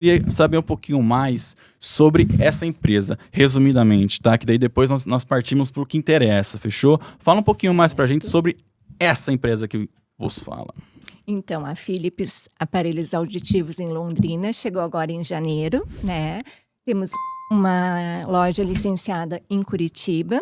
Queria saber um pouquinho mais sobre essa empresa, resumidamente, tá? Que daí depois nós partimos pro que interessa, fechou? Fala um pouquinho mais pra gente sobre essa empresa que vos fala. Então, a Philips Aparelhos Auditivos em Londrina chegou agora em janeiro, né? Temos uma loja licenciada em Curitiba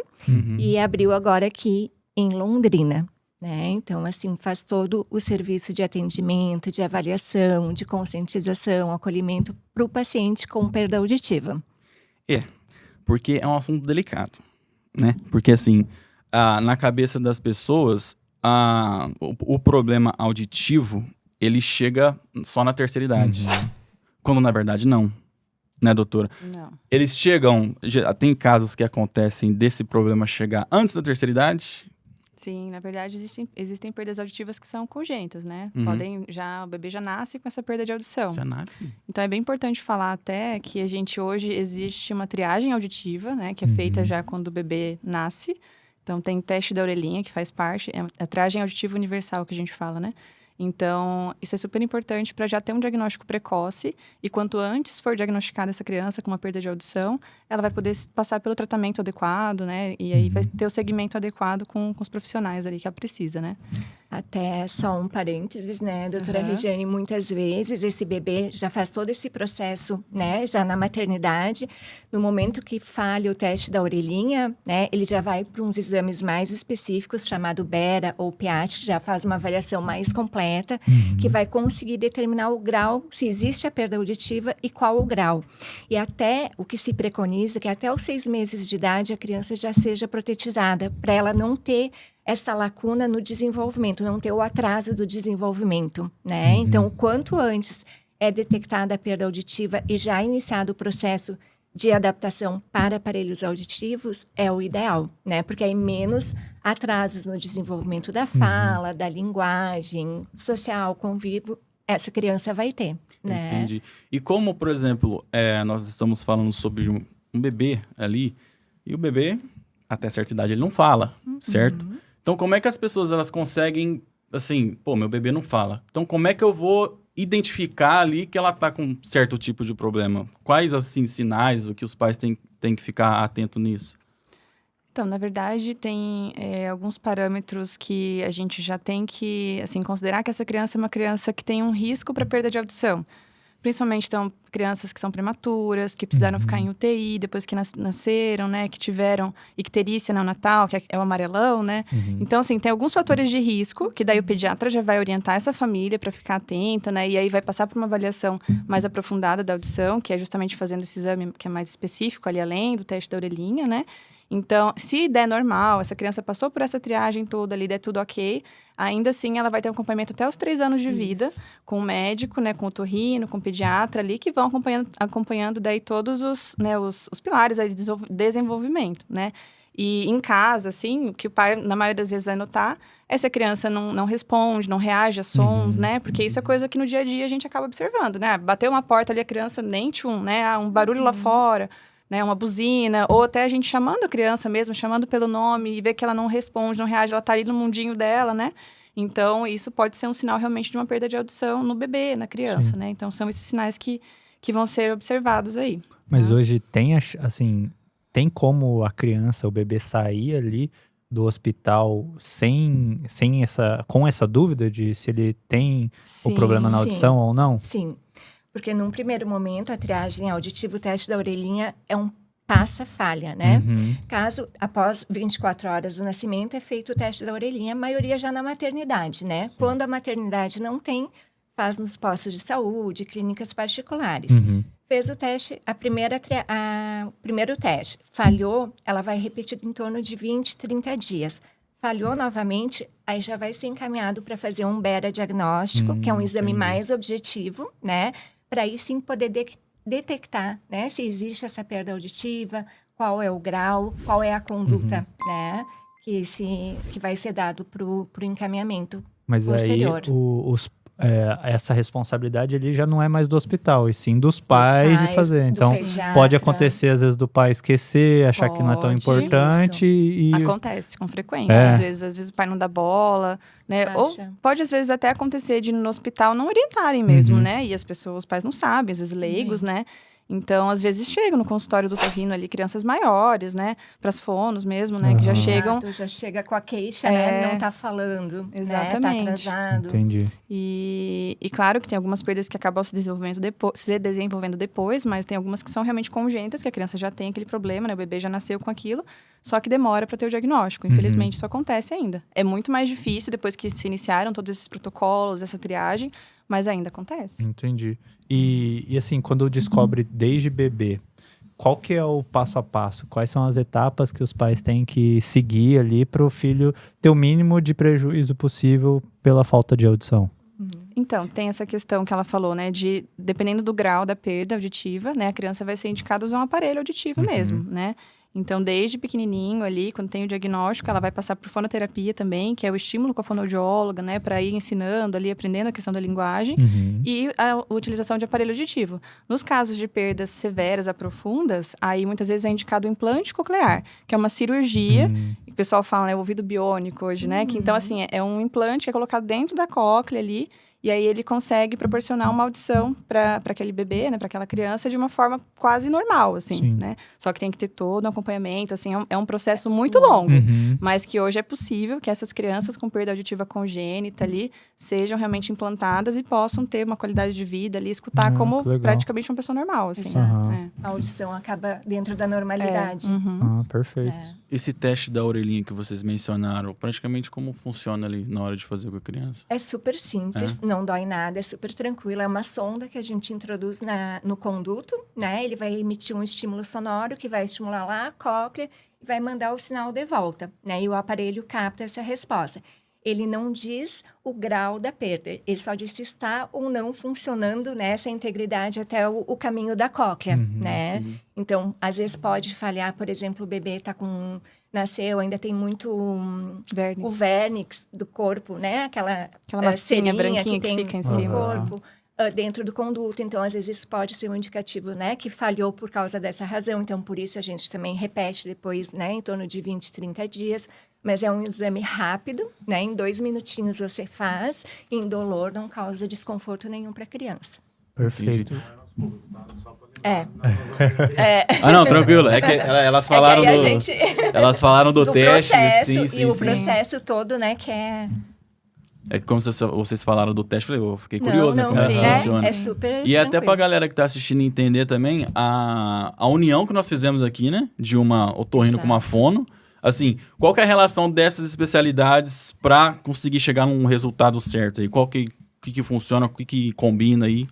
e abriu agora aqui em Londrina, né? Então, assim, faz todo o serviço de atendimento, de avaliação, de conscientização, acolhimento para o paciente com perda auditiva. Porque é um assunto delicado, né? Porque, assim, na cabeça das pessoas, o problema auditivo, ele chega só na terceira idade. Quando, na verdade, não. Né, doutora? Não. Eles chegam... Tem casos que acontecem desse problema chegar antes da terceira idade? Sim, na verdade, existem perdas auditivas que são congênitas, né? O bebê já nasce com essa perda de audição. Já nasce. Então, é bem importante falar até que hoje existe uma triagem auditiva, né? Que é feita já quando o bebê nasce. Então, tem teste da orelhinha, que faz parte. É a triagem auditiva universal que a gente fala, né? Então, isso é super importante para já ter um diagnóstico precoce. E quanto antes for diagnosticada essa criança com uma perda de audição, ela vai poder passar pelo tratamento adequado, né? E aí vai ter o segmento adequado com os profissionais ali que ela precisa, né? Até só um parênteses, né, doutora Regiane? Muitas vezes esse bebê já faz todo esse processo, né, já na maternidade. No momento que falha o teste da orelhinha, né, ele já vai para uns exames mais específicos, chamado BERA ou PIAT, que já faz uma avaliação mais completa, que vai conseguir determinar o grau, se existe a perda auditiva e qual o grau. E até o que se preconiza, que até os 6 meses de idade a criança já seja protetizada, para ela não ter essa lacuna no desenvolvimento, não ter o atraso do desenvolvimento, né? Então, o quanto antes é detectada a perda auditiva e já iniciado o processo de adaptação para aparelhos auditivos, é o ideal, né? Porque aí menos atrasos no desenvolvimento da fala, da linguagem, social, convívio, essa criança vai ter, né? Entendi. E como, por exemplo, nós estamos falando sobre um bebê ali, e o bebê, até certa idade, ele não fala, certo? Então, como é que as pessoas elas conseguem, assim, meu bebê não fala. Então, como é que eu vou identificar ali que ela tá com certo tipo de problema? Quais, assim, sinais, o que os pais têm que ficar atento nisso? Então, na verdade, tem alguns parâmetros que a gente já tem que, assim, considerar que essa criança é uma criança que tem um risco para perda de audição. Principalmente, então, crianças que são prematuras, que precisaram ficar em UTI depois que nasceram, né? Que tiveram icterícia neonatal, que é o amarelão, né? Então, assim, tem alguns fatores de risco, que daí o pediatra já vai orientar essa família para ficar atenta, né? E aí vai passar por uma avaliação mais aprofundada da audição, que é justamente fazendo esse exame que é mais específico ali, além do teste da orelhinha, né? Então, se der normal, essa criança passou por essa triagem toda ali, der tudo ok, ainda assim ela vai ter um acompanhamento até os 3 anos de vida, com o médico, né, com o otorrino, com o pediatra ali, que vão acompanhando daí todos os pilares aí de desenvolvimento, né? E em casa, assim, o que o pai, na maioria das vezes, vai notar é se a criança não responde, não reage a sons, né? Porque isso é coisa que no dia a dia a gente acaba observando, né? Bateu uma porta ali, a criança nem tchum, né? Um barulho lá fora, né, uma buzina, ou até a gente chamando a criança mesmo, chamando pelo nome e ver que ela não responde, não reage, ela tá ali no mundinho dela, né? Então, isso pode ser um sinal realmente de uma perda de audição no bebê, na criança, né? Então, são esses sinais que vão ser observados aí. Mas hoje tem, assim, tem como a criança, o bebê sair ali do hospital com essa dúvida de se ele tem o problema na audição ou não? Sim. Porque num primeiro momento, a triagem auditiva, o teste da orelhinha é um passa-falha, né? Caso, após 24 horas do nascimento, é feito o teste da orelhinha, a maioria já na maternidade, né? Quando a maternidade não tem, faz nos postos de saúde, clínicas particulares. Fez o teste, primeiro teste, falhou, ela vai repetir em torno de 20, 30 dias. Falhou novamente, aí já vai ser encaminhado para fazer um BERA diagnóstico, que é um exame mais objetivo, né? Para aí sim poder detectar, né, se existe essa perda auditiva, qual é o grau, qual é a conduta, né, que vai ser dado para o encaminhamento posterior. Mas aí essa responsabilidade ali já não é mais do hospital, e sim dos pais de fazer. Então, pode acontecer, às vezes, do pai esquecer, achar que não é tão importante. E acontece com frequência. Às vezes o pai não dá bola, né? Ou pode, às vezes, até acontecer de no hospital não orientarem mesmo, né? E os pais não sabem, às vezes leigos, né? Então, às vezes, chegam no consultório do otorrino ali crianças maiores, né? Para as fonos mesmo, né? Que já chegam... Já chega com a queixa, né? Não tá falando, exatamente. Né? Tá atrasado. Entendi. E claro que tem algumas perdas que acabam se desenvolvendo depois, mas tem algumas que são realmente congênitas, que a criança já tem aquele problema, né? O bebê já nasceu com aquilo, só que demora para ter o diagnóstico. Infelizmente, isso acontece ainda. É muito mais difícil depois que se iniciaram todos esses protocolos, essa triagem, mas ainda acontece. Entendi. E assim, quando descobre desde bebê, qual que é o passo a passo? Quais são as etapas que os pais têm que seguir ali para o filho ter o mínimo de prejuízo possível pela falta de audição? Então, tem essa questão que ela falou, né? De, dependendo do grau da perda auditiva, né? A criança vai ser indicada usar um aparelho auditivo mesmo, né? Então, desde pequenininho ali, quando tem o diagnóstico, ela vai passar por fonoterapia também, que é o estímulo com a fonoaudióloga, né? Para ir ensinando ali, aprendendo a questão da linguagem. E a utilização de aparelho auditivo. Nos casos de perdas severas a profundas, aí muitas vezes é indicado o implante coclear, que é uma cirurgia, que o pessoal fala, né? O ouvido biônico hoje, né? Que, então, assim, é um implante que é colocado dentro da cóclea ali, e aí ele consegue proporcionar uma audição para aquele bebê, né, para aquela criança, de uma forma quase normal, assim, né? Só que tem que ter todo um acompanhamento, assim, é um processo muito longo, mas que hoje é possível que essas crianças com perda auditiva congênita ali sejam realmente implantadas e possam ter uma qualidade de vida ali, escutar como praticamente uma pessoa normal, assim. A audição acaba dentro da normalidade. Perfeito. Esse teste da orelhinha que vocês mencionaram, praticamente como funciona ali na hora de fazer com a criança? É super simples, não dói nada, é super tranquilo. É uma sonda que a gente introduz no conduto, né? Ele vai emitir um estímulo sonoro que vai estimular lá a cóclea e vai mandar o sinal de volta, né? E o aparelho capta essa resposta. Ele não diz o grau da perda, ele só diz se está ou não funcionando nessa integridade até o caminho da cóclea, né? Sim. Então, às vezes pode falhar, por exemplo, o bebê nasceu, ainda tem muito o vernix do corpo, né? Aquela massinha branquinha que fica em cima do corpo. Dentro do conduto, então às vezes isso pode ser um indicativo, né, que falhou por causa dessa razão, então por isso a gente também repete depois, né, em torno de 20, 30 dias, mas é um exame rápido, né, em 2 minutinhos você faz, indolor, não causa desconforto nenhum para a criança. Perfeito. Não, tranquilo, é que elas falaram elas falaram do teste, sim, o processo todo, né, que é... É como vocês falaram do teste, eu fiquei curioso, né? Como funciona. É super E tranquilo. até pra galera que tá assistindo entender também, a união que nós fizemos aqui, né? De uma otorrino com uma fono. Assim, qual que é a relação dessas especialidades pra conseguir chegar num resultado certo aí? Qual que funciona, o que combina aí?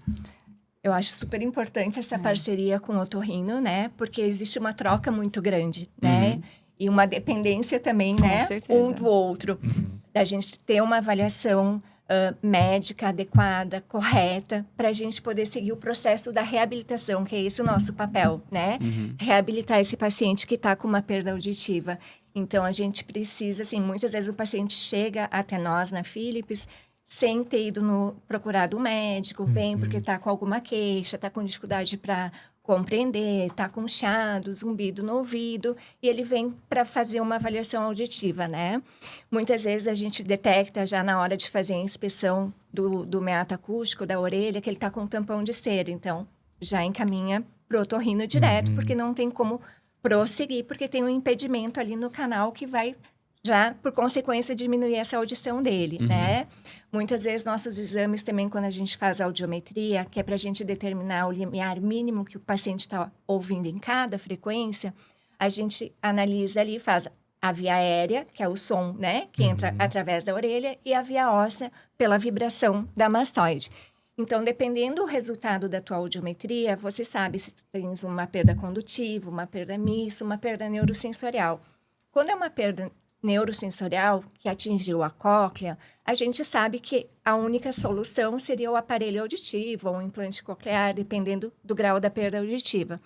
Eu acho super importante essa parceria com o otorrino, né? Porque existe uma troca muito grande, né? E uma dependência também, né? Um do outro. Da gente ter uma avaliação médica adequada, correta, para a gente poder seguir o processo da reabilitação, que é esse o nosso papel, né? Reabilitar esse paciente que está com uma perda auditiva. Então, a gente precisa, assim, muitas vezes o paciente chega até nós na Philips sem ter ido procurado um médico, vem porque está com alguma queixa, está com dificuldade para compreender, está com chiado, zumbido no ouvido, e ele vem para fazer uma avaliação auditiva, né? Muitas vezes a gente detecta já na hora de fazer a inspeção do meato acústico da orelha que ele está com um tampão de cera, então já encaminha para o otorrino direto, porque não tem como prosseguir, porque tem um impedimento ali no canal que vai já, por consequência, diminuir essa audição dele, né? Muitas vezes, nossos exames também, quando a gente faz a audiometria, que é para a gente determinar o limiar mínimo que o paciente está ouvindo em cada frequência, a gente analisa ali, faz a via aérea, que é o som, né? Que entra através da orelha, e a via óssea, pela vibração da mastoide. Então, dependendo do resultado da tua audiometria, você sabe se tu tens uma perda condutiva, uma perda mista, uma perda neurosensorial. Quando é uma perda neurosensorial que atingiu a cóclea, a gente sabe que a única solução seria o aparelho auditivo ou um implante coclear, dependendo do grau da perda auditiva.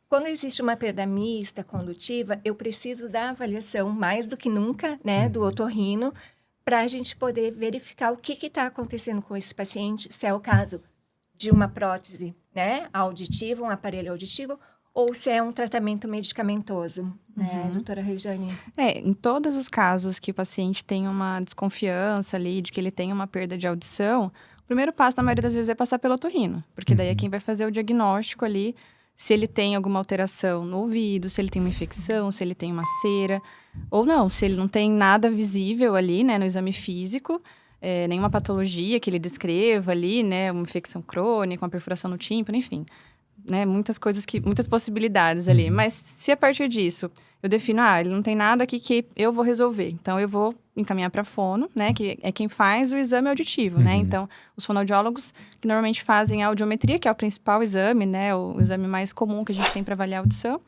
Quando existe uma perda mista, condutiva, eu preciso da avaliação mais do que nunca, né, do otorrino, para a gente poder verificar o que está acontecendo com esse paciente, se é o caso de uma prótese, né, auditiva, um aparelho auditivo, ou se é um tratamento medicamentoso, né, doutora Regiane? Em todos os casos que o paciente tem uma desconfiança ali de que ele tem uma perda de audição, o primeiro passo, na maioria das vezes, é passar pelo otorrino, porque daí é quem vai fazer o diagnóstico ali, se ele tem alguma alteração no ouvido, se ele tem uma infecção, se ele tem uma cera, ou não, se ele não tem nada visível ali, né, no exame físico, nenhuma patologia que ele descreva ali, né, uma infecção crônica, uma perfuração no tímpano, enfim, né, muitas possibilidades ali. Mas se a partir disso eu defino, ele não tem nada aqui que eu vou resolver, então eu vou encaminhar para fono, né, que é quem faz o exame auditivo, né? Então, os fonoaudiólogos que normalmente fazem a audiometria, que é o principal exame, né, o exame mais comum que a gente tem para avaliar a audição.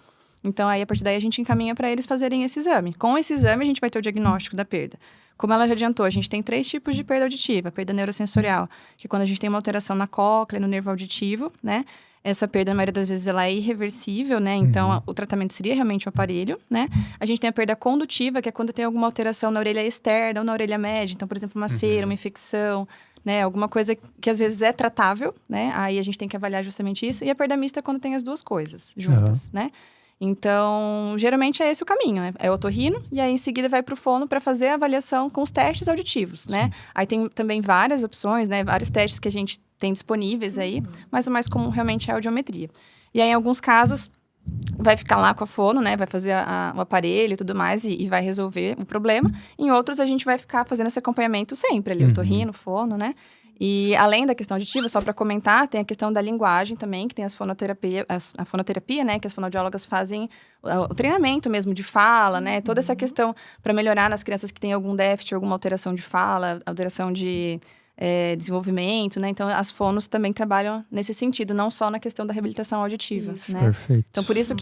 Então, aí, a partir daí, a gente encaminha para eles fazerem esse exame. Com esse exame, a gente vai ter o diagnóstico da perda. Como ela já adiantou, a gente tem 3 tipos de perda auditiva. A perda neurosensorial, que é quando a gente tem uma alteração na cóclea, no nervo auditivo, né? Essa perda, na maioria das vezes, ela é irreversível, né? Então, o tratamento seria realmente o aparelho, né? A gente tem a perda condutiva, que é quando tem alguma alteração na orelha externa ou na orelha média. Então, por exemplo, uma cera, uma infecção, né? Alguma coisa que, às vezes, é tratável, né? Aí, a gente tem que avaliar justamente isso. E a perda mista é quando tem as duas coisas juntas, né? Então, geralmente é esse o caminho, né? É o otorrino, e aí em seguida vai para o fono para fazer a avaliação com os testes auditivos, né? Aí tem também várias opções, né? Vários testes que a gente tem disponíveis aí, mas o mais comum realmente é a audiometria. E aí, em alguns casos, vai ficar lá com a fono, né? Vai fazer o aparelho e tudo mais e vai resolver o problema. Em outros, a gente vai ficar fazendo esse acompanhamento sempre ali, otorrino, fono, né? E além da questão auditiva, só para comentar, tem a questão da linguagem também, que tem a fonoterapia, né, que as fonoaudiólogas fazem o treinamento mesmo de fala, né, toda essa questão para melhorar nas crianças que têm algum déficit, alguma alteração de fala, alteração de desenvolvimento, né, então as fonos também trabalham nesse sentido, não só na questão da reabilitação auditiva, Isso. né. Perfeito. Então, por isso